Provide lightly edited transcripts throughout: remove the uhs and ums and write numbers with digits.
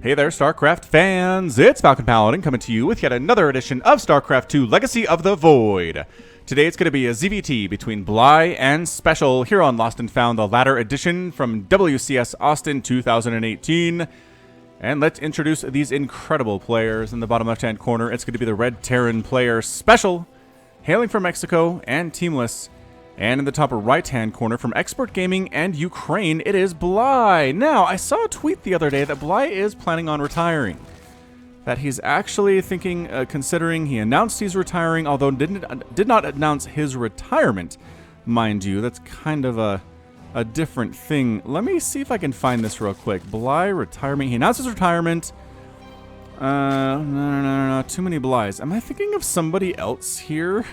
Hey there, StarCraft fans! It's Falcon Paladin coming to you with yet another edition of StarCraft 2 Legacy of the Void. Today it's going to be a ZVT between Bly and Special here on Lost and Found, the latter edition from WCS Austin 2018. And let's introduce these incredible players. In the bottom left-hand corner, it's going to be the Red Terran player Special, hailing from Mexico and teamless. And in the top right-hand corner, from Expert Gaming and Ukraine, it is Bly. Now, I saw a tweet the other day that Bly is planning on retiring. That he's actually thinking, considering, he announced he's retiring, although did not announce his retirement, mind you. That's kind of a different thing. Let me see if I can find this real quick. Bly retirement. He announced his retirement. No. Too many Blys. Am I thinking of somebody else here?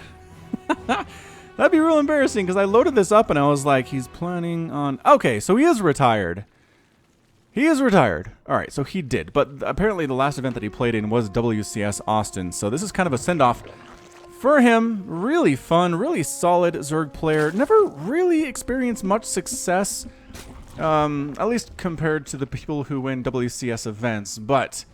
That'd be real embarrassing because I loaded this up and I was like, he's planning on... Okay, so he is retired. He is retired. Alright, so he did. But apparently the last event that he played in was WCS Austin. So this is kind of a send-off for him. Really fun, really solid Zerg player. Never really experienced much success, at least compared to the people who win WCS events. But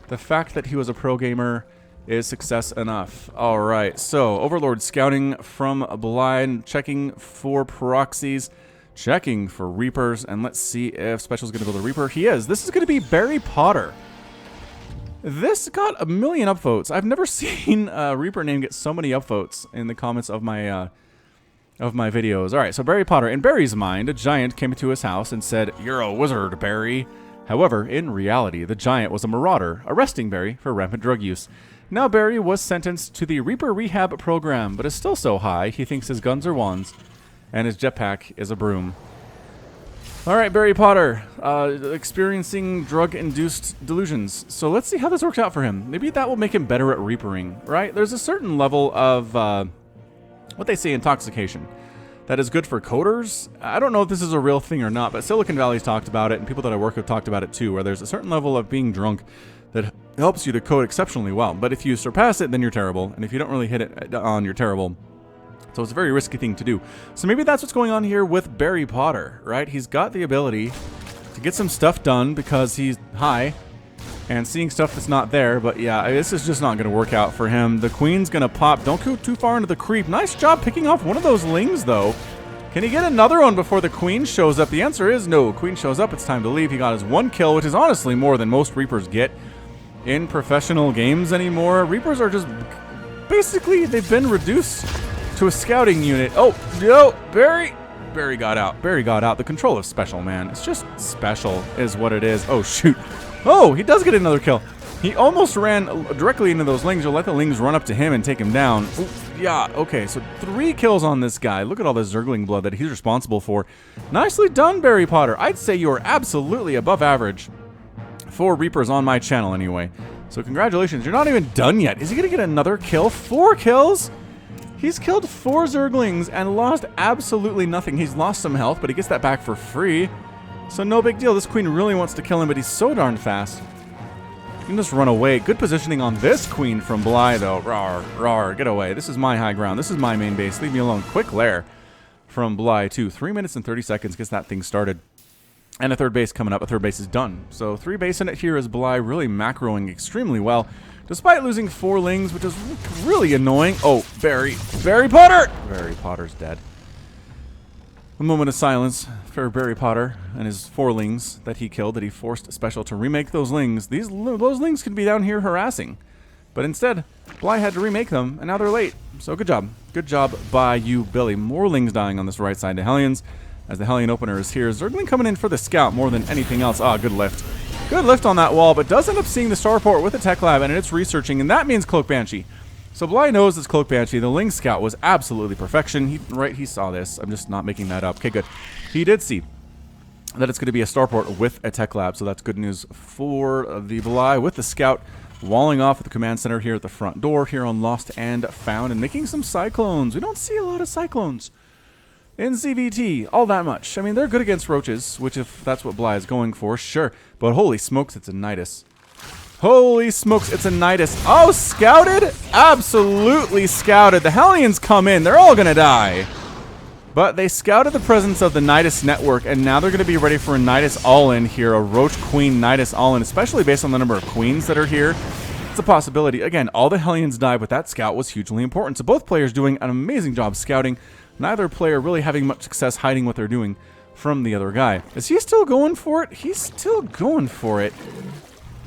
the fact that he was a pro gamer is success enough. Alright, so Overlord scouting from Blind, checking for proxies, checking for Reapers, and let's see if Special's going to build a Reaper. He is. This is going to be Barry Potter. This got 1 million upvotes. I've never seen a Reaper name get so many upvotes in the comments of my videos. Alright, so Barry Potter. In Barry's mind, a giant came to his house and said, "You're a wizard, Barry." However, in reality, the giant was a marauder, arresting Barry for rampant drug use. Now Barry was sentenced to the Reaper Rehab program, but is still so high he thinks his guns are wands, and his jetpack is a broom. Alright, Barry Potter, experiencing drug-induced delusions. So let's see how this works out for him. Maybe that will make him better at reapering, right? There's a certain level of, what they say, intoxication that is good for coders. I don't know if this is a real thing or not, but Silicon Valley's talked about it, and people that I work with talked about it too, where there's a certain level of being drunk that helps you to code exceptionally well. But if you surpass it, then you're terrible. And if you don't really hit it on, you're terrible. So it's a very risky thing to do. So maybe that's what's going on here with Barry Potter, right? He's got the ability to get some stuff done because he's high and seeing stuff that's not there. But yeah, this is just not going to work out for him. The Queen's going to pop. Don't go too far into the creep. Nice job picking off one of those lings, though. Can he get another one before the Queen shows up? The answer is no. Queen shows up, it's time to leave. He got his 1 kill, which is honestly more than most Reapers get in professional games anymore. Reapers are just... basically, they've been reduced to a scouting unit. Oh, no, Barry got out. Barry got out. The control of Special, man. It's just Special is what it is. Oh, shoot. Oh, he does get another kill. He almost ran directly into those lings. You'll let the lings run up to him and take him down. Ooh, yeah, okay, so 3 kills on this guy. Look at all the Zergling blood that he's responsible for. Nicely done, Barry Potter. I'd say you're absolutely above average for Reapers on my channel anyway. So congratulations. You're not even done yet. Is he going to get another kill? 4 kills? He's killed 4 Zerglings and lost absolutely nothing. He's lost some health, but he gets that back for free. So no big deal. This Queen really wants to kill him, but he's so darn fast. You can just run away. Good positioning on this Queen from Bly, though. Rawr, rawr, get away. This is my high ground. This is my main base. Leave me alone. Quick lair from Bly, too. 3 minutes and 30 seconds gets that thing started. And a third base coming up. A third base is done. So 3 base in it here is Bly really macroing extremely well, despite losing 4 lings, which is really annoying. Oh, Barry Potter! Barry Potter's dead. A moment of silence for Barry Potter and his 4 lings that he killed, that he forced Special to remake those lings. Those lings could be down here harassing. But instead, Bly had to remake them, and now they're late. So good job. Good job by you, Billy. More lings dying on this right side to Hellions, as the Hellion opener is here. Zergling coming in for the scout more than anything else. Ah, good lift. Good lift on that wall, but does end up seeing the starport with the tech lab, and it's researching, and that means Cloak Banshee. So Bly knows it's Cloak Banshee. The Ling Scout was absolutely perfection. He saw this. I'm just not making that up. Okay, good. He did see that it's going to be a starport with a tech lab, so that's good news for the Bly with the Scout walling off at the command center here at the front door here on Lost and Found, and making some Cyclones. We don't see a lot of Cyclones in ZVT all that much. I mean, they're good against roaches, which if that's what Bly is going for, sure. But holy smokes, it's a Nidus. Holy smokes, it's a Nidus. Oh, scouted? Absolutely scouted. The Hellions come in. They're all going to die. But they scouted the presence of the Nidus network, and now they're going to be ready for a Nidus all-in here, a Roach Queen Nidus all-in, especially based on the number of queens that are here. It's a possibility. Again, all the Hellions died, but that scout was hugely important. So both players doing an amazing job scouting. Neither player really having much success hiding what they're doing from the other guy. Is he still going for it? He's still going for it.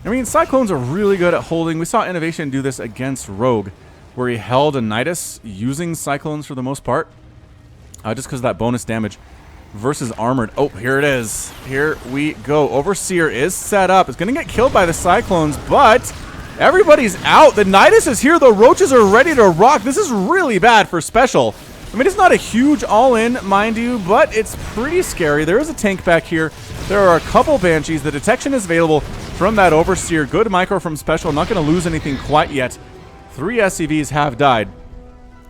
I mean, Cyclones are really good at holding. We saw Innovation do this against Rogue, where he held a Nidus using Cyclones for the most part. Just because of that bonus damage versus armored. Oh, here it is. Here we go. Overseer is set up. It's going to get killed by the Cyclones, but everybody's out. The Nidus is here. The Roaches are ready to rock. This is really bad for Special. I mean, it's not a huge all-in, mind you, but it's pretty scary. There is a tank back here. There are a couple Banshees. The detection is available from that Overseer. Good micro from Special. Not going to lose anything quite yet. 3 SCVs have died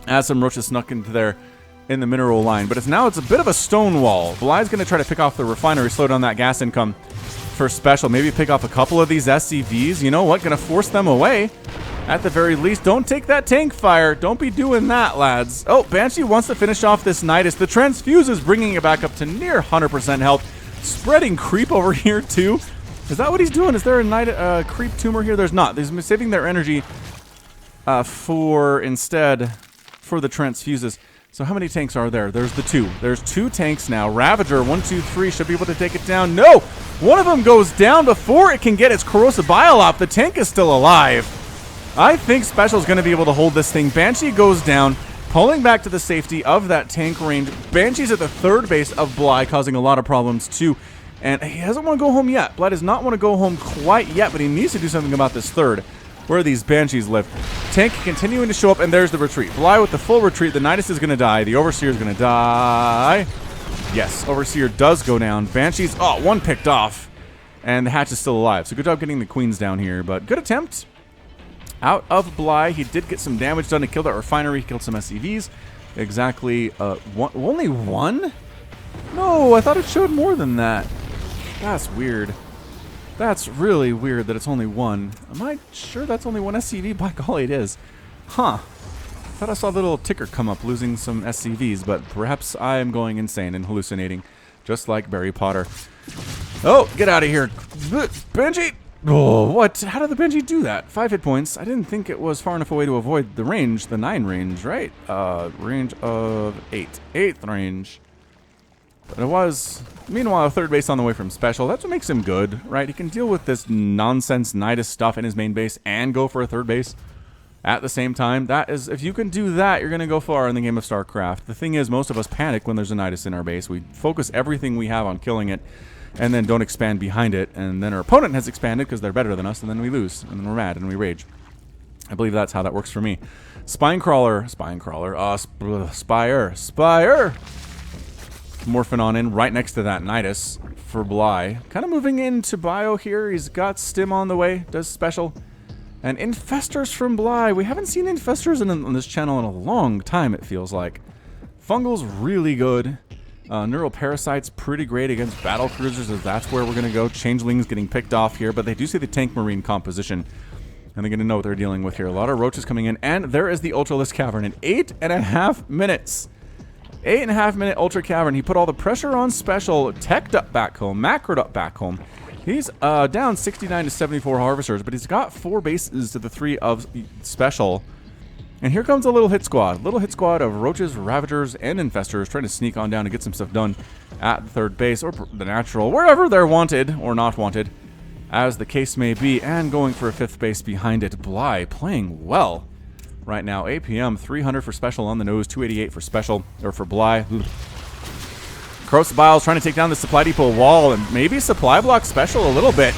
as some Roaches snuck into there in the mineral line, but it's a bit of a stone wall. Bly's going to try to pick off the refinery, slow down that gas income for Special. Maybe pick off a couple of these SCVs. You know what? Going to force them away at the very least. Don't take that tank fire. Don't be doing that, lads. Oh, Banshee wants to finish off this Nidus. The Transfuse is bringing it back up to near 100% health. Spreading creep over here, too. Is that what he's doing? Is there a creep tumor here? There's not. They're saving their energy for the Transfuses. So how many tanks are there? There's the 2. There's 2 tanks now. Ravager, 1, 2, 3, should be able to take it down. No! One of them goes down before it can get its corrosive bile off. The tank is still alive. I think Special's going to be able to hold this thing. Banshee goes down, pulling back to the safety of that tank range. Banshee's at the 3rd base of Bly, causing a lot of problems too. And he doesn't want to go home yet. Bly does not want to go home quite yet, but he needs to do something about this 3rd. Where these Banshees live. Tank continuing to show up, and there's the retreat. Bly with the full retreat. The Nidus is going to die. The Overseer is going to die. Yes, Overseer does go down. Banshees, oh, 1 picked off. And the Hatch is still alive. So good job getting the Queens down here. But good attempt out of Bly. He did get some damage done to kill that refinery. He killed some SCVs. Exactly. Only 1? No, I thought it showed more than that. That's weird. That's really weird that it's only 1. Am I sure that's only 1 SCV? By golly, it is. Huh. Thought I saw the little ticker come up losing some SCVs, but perhaps I am going insane and hallucinating, just like Barry Potter. Oh, get out of here. Banshee! Oh, what? How did the Banshee do that? 5 hit points. I didn't think it was far enough away to avoid the range, the 9 range, right? Range of 8. 8th range. But it was, meanwhile, a 3rd base on the way from Special. That's what makes him good, right? He can deal with this nonsense Nidus stuff in his main base and go for a 3rd base at the same time. That is, if you can do that, you're going to go far in the game of StarCraft. The thing is, most of us panic when there's a Nidus in our base. We focus everything we have on killing it and then don't expand behind it. And then our opponent has expanded because they're better than us, and then we lose. And then we're mad and we rage. I believe that's how that works for me. Spire. Morphing on in right next to that Nidus for Bly. Kind of moving into bio here. He's got Stim on the way. Does Special. And Infestors from Bly. We haven't seen Infestors on this channel in a long time, it feels like. Fungal's really good. Neural Parasite's pretty great against battle cruisers, as that's where we're going to go. Changeling's getting picked off here, but they do see the Tank Marine composition. And they're going to know what they're dealing with here. A lot of Roaches coming in. And there is the Ultralisk Cavern in 8.5 minutes. 8.5 minute Ultra Cavern. He put all the pressure on Special, teched up back home, macroed up back home. He's down 69 to 74 Harvesters, but he's got 4 bases to the 3 of Special. And here comes a little hit squad. Little hit squad of Roaches, Ravagers, and Infestors trying to sneak on down and get some stuff done at the 3rd base, or the natural, wherever they're wanted or not wanted, as the case may be, and going for a 5th base behind it. Bly playing well right now. APM 300 for Special on the nose, 288 for Special, or for Bly. Corrosive Biles trying to take down the supply depot wall and maybe supply block Special a little bit.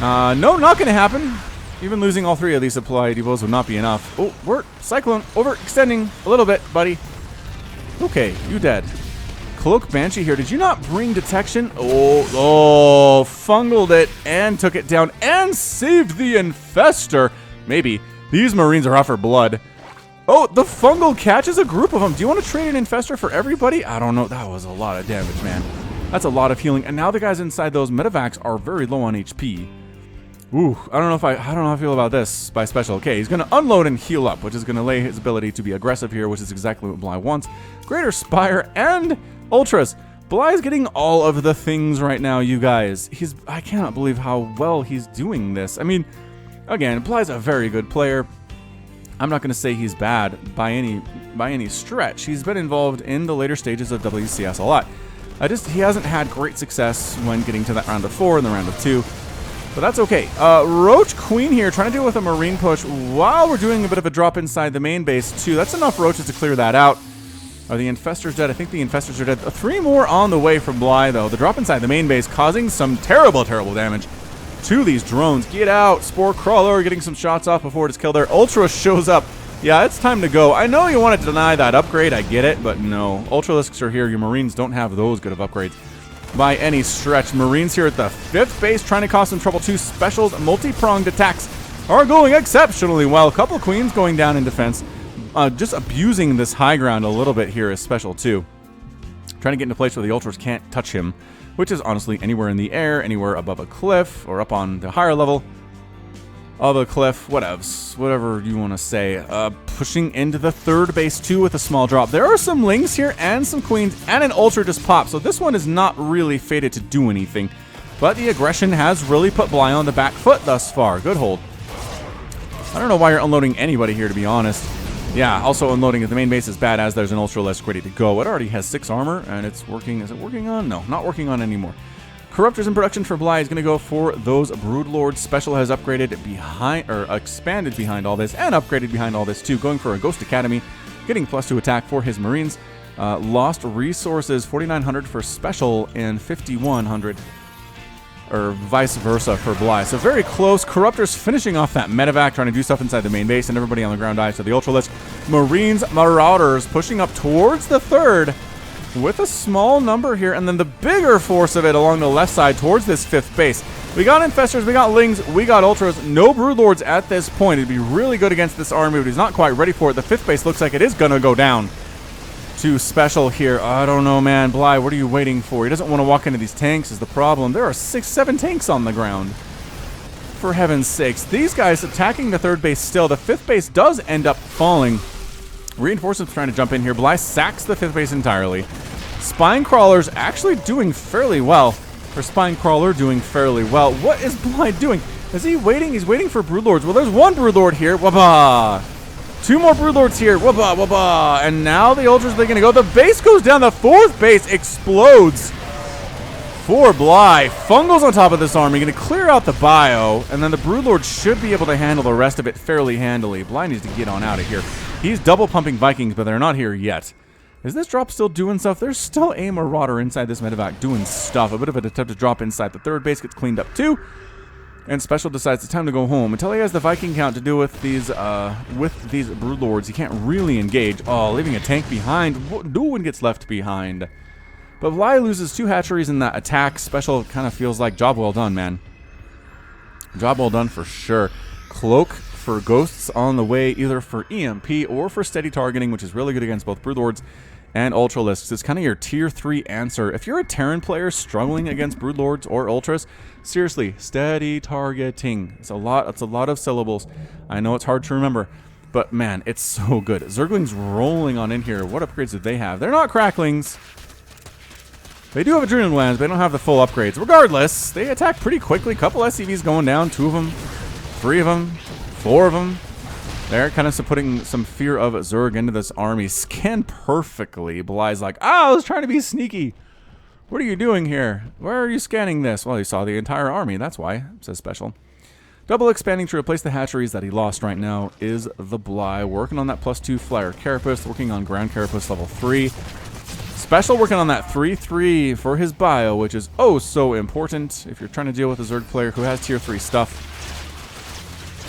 No, not going to happen. Even losing all 3 of these supply depots would not be enough. Oh, we're Cyclone overextending a little bit, buddy. Okay, you dead. Cloak Banshee here. Did you not bring detection? Oh, fungled it and took it down and saved the Infestor. Maybe. These Marines are out for blood. Oh, the Fungal catches a group of them. Do you want to trade an Infestor for everybody? I don't know. That was a lot of damage, man. That's a lot of healing. And now the guys inside those medevacs are very low on HP. Ooh, I don't know how I feel about this by special. Okay, he's gonna unload and heal up, which is gonna lay his ability to be aggressive here, which is exactly what Bly wants. Greater Spire and Ultras. Bly's getting all of the things right now, you guys. I cannot believe how well he's doing this. I mean, again, Bly's a very good player. I'm not gonna say he's bad by any stretch. He's been involved in the later stages of WCS a lot. He hasn't had great success when getting to that round of 4 and the round of 2. But that's okay. Roach Queen here, trying to deal with a Marine push while we're doing a bit of a drop inside the main base, too. That's enough Roaches to clear that out. Are the Infestors dead? I think the Infestors are dead. 3 more on the way from Bly, though. The drop inside the main base causing some terrible, terrible damage to these drones. Get out. Spore Crawler getting some shots off before it is killed there. Ultra shows up. Yeah, it's time to go. I know you want to deny that upgrade. I get it, but no. Ultralisks are here. Your Marines don't have those good of upgrades by any stretch. Marines here at the 5th base trying to cause some trouble too. Specials, multi-pronged attacks are going exceptionally well. A couple Queens going down in defense. Just abusing this high ground a little bit here is special too. Trying to get into a place where the Ultras can't touch him, which is honestly anywhere in the air, anywhere above a cliff, or up on the higher level of a cliff, whatever you want to say. Pushing into the 3rd base too with a small drop. There are some Lings here and some Queens and an Ultra just popped, so this one is not really fated to do anything. But the aggression has really put Bly on the back foot thus far. Good hold. I don't know why you're unloading anybody here, to be honest. Yeah, also unloading at the main base is bad as there's an Ultralisk ready to go. It already has 6 armor and it's working. Is it working on? No, not working on anymore. Corruptors in production for Bly is going to go for those Broodlords. Special has upgraded behind, or expanded behind all this, and upgraded behind all this too. Going for a Ghost Academy, getting +2 attack for his Marines. Lost resources, 4,900 for Special and 5,100, or vice versa for Bly. So very close. Corruptors finishing off that medevac, trying to do stuff inside the main base, and everybody on the ground dies to the Ultralisk. Marines, Marauders pushing up towards the 3rd. With a small number here, and then the bigger force of it along the left side towards this 5th base. We got Infestors, we got Lings, we got Ultras. No Broodlords at this point. It'd be really good against this army, but he's not quite ready for it. The 5th base looks like it is going to go down to Special here. I don't know, man. Bly, what are you waiting for? He doesn't want to walk into these tanks is the problem. There are 6, 7 tanks on the ground. For heaven's sakes. These guys attacking the 3rd base still. The 5th base does end up falling. Reinforcements trying to jump in here. Bly sacks the 5th base entirely. Spine Crawler's actually doing fairly well. For Spine Crawler doing fairly well. What is Bly doing? Is he waiting? He's waiting for Broodlords. Well, there's 1 Broodlord here. Wabba! 2 more Broodlords here. Wabba, wabba! And now the Ultras are going to go. The base goes down. The 4th base explodes for Bly. Fungals on top of this army. Going to clear out the bio. And then the Broodlord should be able to handle the rest of it fairly handily. Bly needs to get on out of here. He's double pumping Vikings, but they're not here yet. Is this drop still doing stuff? There's still a Marauder inside this medevac doing stuff. A bit of an attempt to drop inside the 3rd base gets cleaned up too. And Special decides it's time to go home. Until he has the Viking count to deal with these Broodlords, he can't really engage. Oh, leaving a tank behind. No one gets left behind. But Bly loses 2 hatcheries in that attack. Special kind of feels like job well done, man. Job well done for sure. Cloak for Ghosts on the way, either for EMP or for steady targeting, which is really good against both Broodlords and Ultralisks. It's kind of your tier 3 answer. If you're a Terran player struggling against Broodlords or Ultras, seriously, steady targeting. It's a lot of syllables. I know it's hard to remember, but man, it's so good. Zerglings rolling on in here. What upgrades do they have? They're not Cracklings. They do have Adrenaline Glands, but they don't have the full upgrades. Regardless, they attack pretty quickly. Couple SCVs going down, 2 of them, 3 of them, 4 of them. They're kind of putting some fear of Zerg into this army. Scan perfectly. Bly's like, I was trying to be sneaky. What are you doing here? Where are you scanning this? Well, he saw the entire army. That's why, says Special. Double expanding to replace the hatcheries that he lost right now is the Bly. Working on that +2 Flyer Carapace. Working on Ground Carapace level 3. Special working on that 3/3 for his bio, which is oh so important if you're trying to deal with a Zerg player who has tier 3 stuff.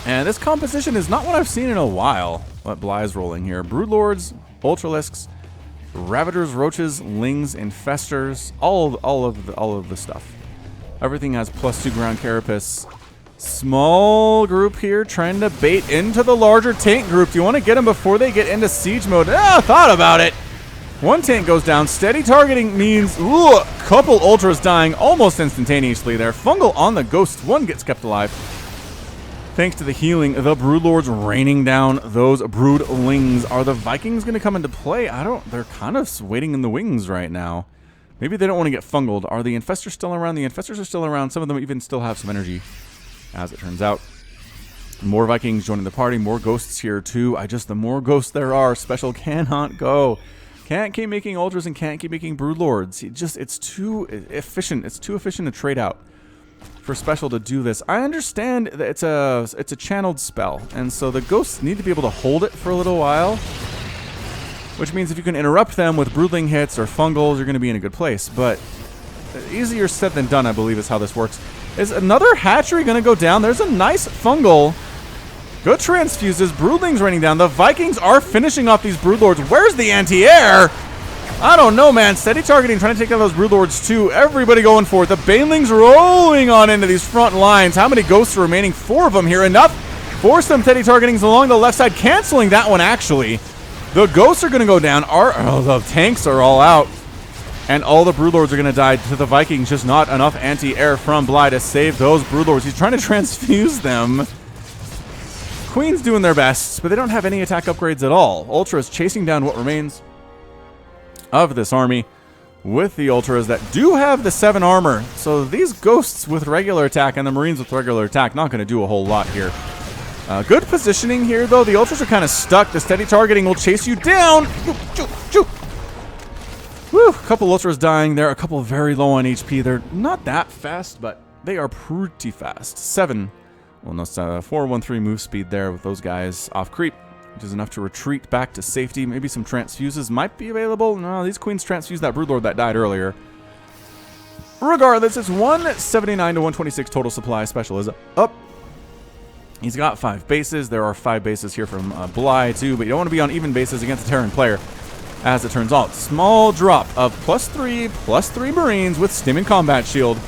And this composition is not what I've seen in a while. What Bly is rolling here. Broodlords, Ultralisks, Ravagers, Roaches, Lings, Infestors, all of the stuff. Everything has +2 Ground Carapace. Small group here trying to bait into the larger tank group. Do you want to get them before they get into siege mode? Thought about it. 1 tank goes down. Steady targeting means couple Ultras dying almost instantaneously there. Fungal on the Ghost. 1 gets kept alive. Thanks to the healing, the Broodlords raining down those Broodlings. Are the Vikings going to come into play? They're kind of waiting in the wings right now. Maybe they don't want to get fungled. Are the Infestors still around? The Infestors are still around. Some of them even still have some energy, as it turns out. More Vikings joining the party. More ghosts here, too. The more ghosts there are, Special cannot go. Can't keep making Ultras and can't keep making Broodlords. It's too efficient. It's too efficient to trade out for Special to do this. I understand that it's a channeled spell, and so the ghosts need to be able to hold it for a little while, which means if you can interrupt them with Broodling hits or Fungals, you're going to be in a good place. But easier said than done, I believe, is how this works. Is another hatchery going to go down? There's a nice Fungal. Good transfuses. Broodlings raining down. The Vikings are finishing off these Broodlords. Where's the anti-air? I don't know, man. Steady targeting, trying to take down those Broodlords, too. Everybody going for it. The Banelings rolling on into these front lines. How many ghosts are remaining? 4 of them here. Enough for some steady targetings along the left side. Canceling that one, actually. The ghosts are going to go down. The tanks are all out. And all the Broodlords are going to die to the Vikings. Just not enough anti-air from Bly to save those Broodlords. He's trying to transfuse them. Queen's doing their best, but they don't have any attack upgrades at all. Ultras chasing down what remains of this army with the Ultras that do have the 7 armor. So these ghosts with regular attack and the Marines with regular attack not going to do a whole lot here. Good positioning here, though. The Ultras are kind of stuck. The steady targeting will chase you down. Woo! A couple Ultras dying there. A couple very low on HP. They're not that fast, but they are pretty fast. 413 move speed there with those guys off creep, which is enough to retreat back to safety. Maybe some transfuses might be available. No, these Queens transfuse that Broodlord that died earlier. Regardless, it's 179 to 126 total supply. Special is up. He's got 5 bases. There are 5 bases here from Bly, too, but you don't want to be on even bases against a Terran player, as it turns out. Small drop of +3 Marines with Stim and Combat Shield,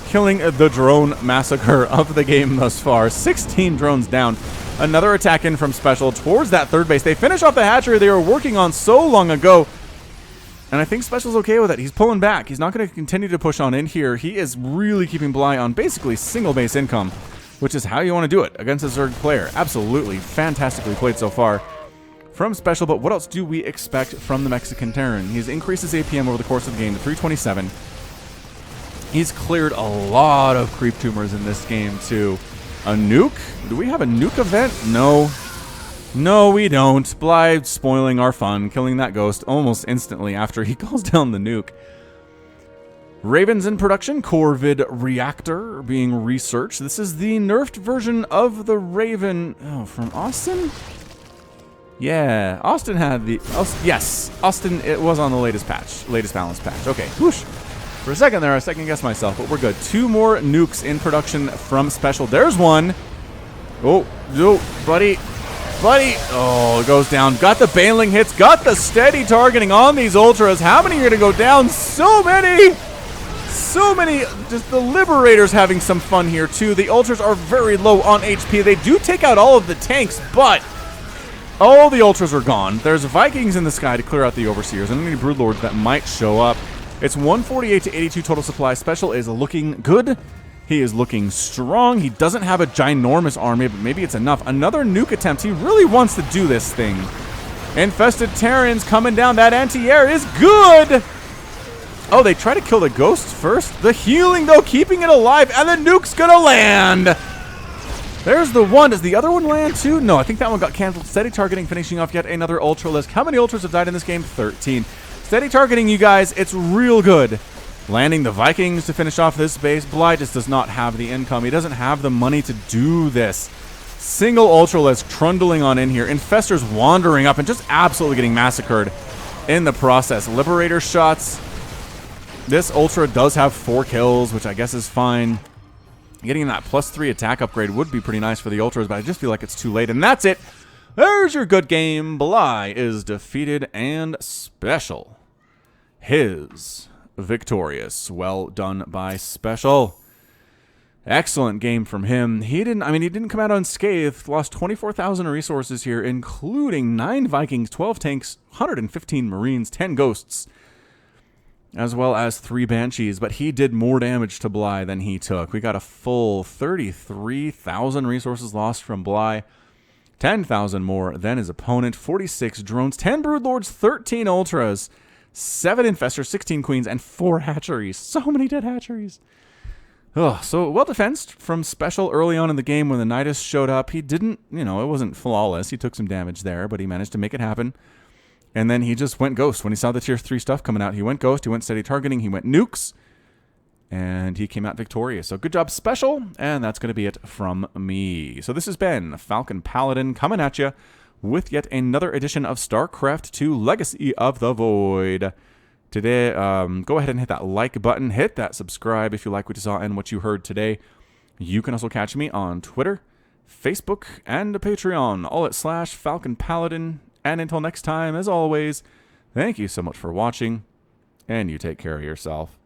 killing the drone massacre of the game thus far. 16 drones down. Another attack in from Special towards that 3rd base. They finish off the hatchery they were working on so long ago. And I think Special's okay with it. He's pulling back. He's not going to continue to push on in here. He is really keeping Bly on basically single base income, which is how you want to do it against a Zerg player. Absolutely fantastically played so far from Special. But what else do we expect from the Mexican Terran? He's increased his APM over the course of the game to 327. He's cleared a lot of creep tumors in this game, too. A nuke? Do we have a nuke event? No. No, we don't. Bly spoiling our fun, killing that ghost almost instantly after he calls down the nuke. Ravens in production. Corvid reactor being researched. This is the nerfed version of the Raven. Oh, from Austin? Yeah, Austin had the... yes, Austin, it was on the latest patch. Latest balance patch. Okay, whoosh. For a second there, I second-guessed myself, but we're good. 2 more nukes in production from Special. There's one. Oh, buddy. Oh, it goes down. Got the Baneling hits. Got the steady targeting on these Ultras. How many are going to go down? So many. Just the Liberators having some fun here, too. The Ultras are very low on HP. They do take out all of the tanks, but all the Ultras are gone. There's Vikings in the sky to clear out the Overseers and any Broodlords that might show up. It's 148 to 82 total supply. Special is looking good. He is looking strong. He doesn't have a ginormous army, but maybe it's enough. Another nuke attempt. He really wants to do this thing. Infested Terrans coming down. That anti-air is good. Oh, they try to kill the ghost first. The healing, though, keeping it alive, and the nuke's gonna land. There's the one. Does the other one land, too? No, I think that one got canceled. Steady targeting, finishing off yet another Ultralisk. How many Ultras have died in this game? 13. Steady targeting, you guys. It's real good. Landing the Vikings to finish off this base. Bly just does not have the income. He doesn't have the money to do this. Single Ultralisk trundling on in here. Infestors wandering up and just absolutely getting massacred in the process. Liberator shots. This Ultra does have 4 kills, which I guess is fine. Getting that +3 attack upgrade would be pretty nice for the Ultras, but I just feel like it's too late. And that's it. There's your good game. Bly is defeated and Special his victorious. Well done by Special. Excellent game from him. He didn't come out unscathed. Lost 24,000 resources here, including 9 Vikings, 12 tanks, 115 Marines, 10 ghosts. as well as 3 Banshees, but he did more damage to Bly than he took. We got a full 33,000 resources lost from Bly, 10,000 more than his opponent, 46 drones, 10 Broodlords, 13 Ultras, 7 Infestors, 16 Queens, and 4 hatcheries. So many dead hatcheries. Ugh, so well defensed from Special early on in the game when the Nidus showed up. He didn't, it wasn't flawless. He took some damage there, but he managed to make it happen. And then he just went ghost. When he saw the tier 3 stuff coming out, he went ghost, he went steady targeting, he went nukes, and he came out victorious. So good job, Special, and that's going to be it from me. So this has been Falcon Paladin coming at you with yet another edition of StarCraft 2 Legacy of the Void. Today, go ahead and hit that like button, hit that subscribe if you like what you saw and what you heard today. You can also catch me on Twitter, Facebook, and Patreon, all at /Falcon Paladin. And until next time, as always, thank you so much for watching, and you take care of yourself.